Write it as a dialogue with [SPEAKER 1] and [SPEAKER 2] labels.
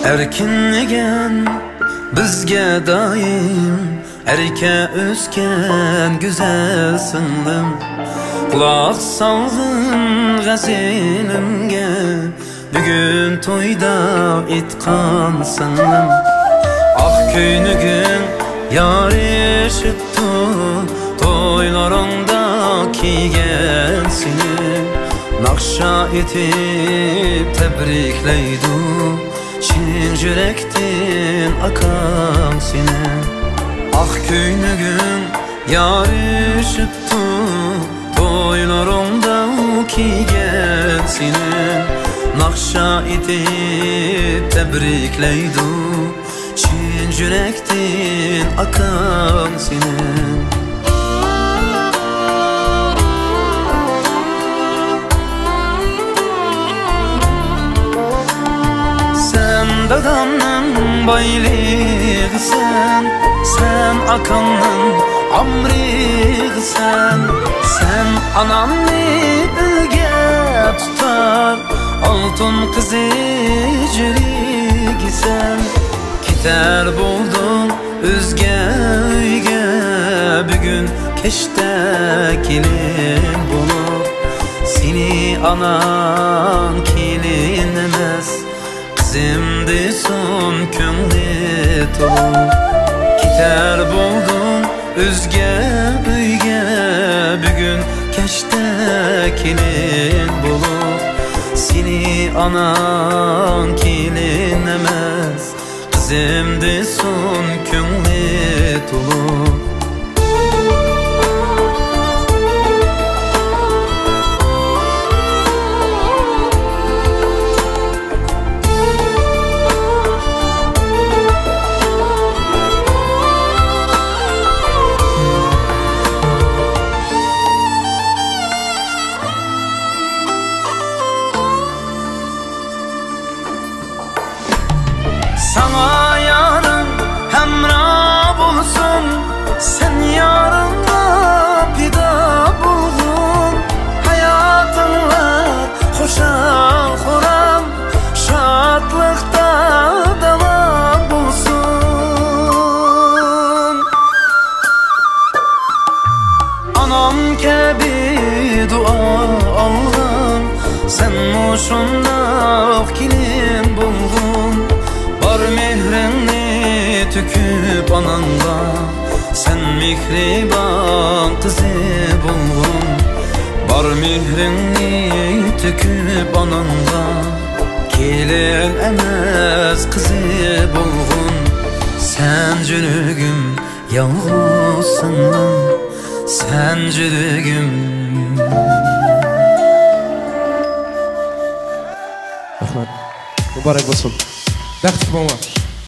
[SPEAKER 1] Erkinligen bizge daim erke ösken güzel sındım. Kulak salgın gazelimge bugün toyda itkan sındım. Ah köynügün yarışıptı toylarında kiygen seni. Nakşa etip tebrikleydu çin yürektin akan seni. Ah köynügün yarışıptı toylarında kiygen seni. Nakşa etip tebrikleydu çin yürektin akan seni. Dadamның baylığısan, sen akanның amrığısan. Sen anamni bilge tutar, altın kızı jirigisan. Keter buldun özge uyge, bugün keşte kelin bulup. Seni anan kelin emes, Zimdi son köngli tolup. Keter buldun özge uyge, bugün keşte kelin bulup. Seni anan kelin emes, zimdi son köngli tolup. Sana yarın hemra bulsun, sen yarınla pida buldun. Hayatınla hoşa horam, şadlıkta devam bulsun. Anam kebi dua aldım, sen muşundak kilim buldun. Bar mehrini tüküp ananda, sen mihriban kızı bulgun. Bar mehrini tüküp ananda, kelin emes kızı bulgun. Sen cülügüm yalğızsın, sen cülügüm.
[SPEAKER 2] Rahmat, mübarek olsun. Bəxt tutmama.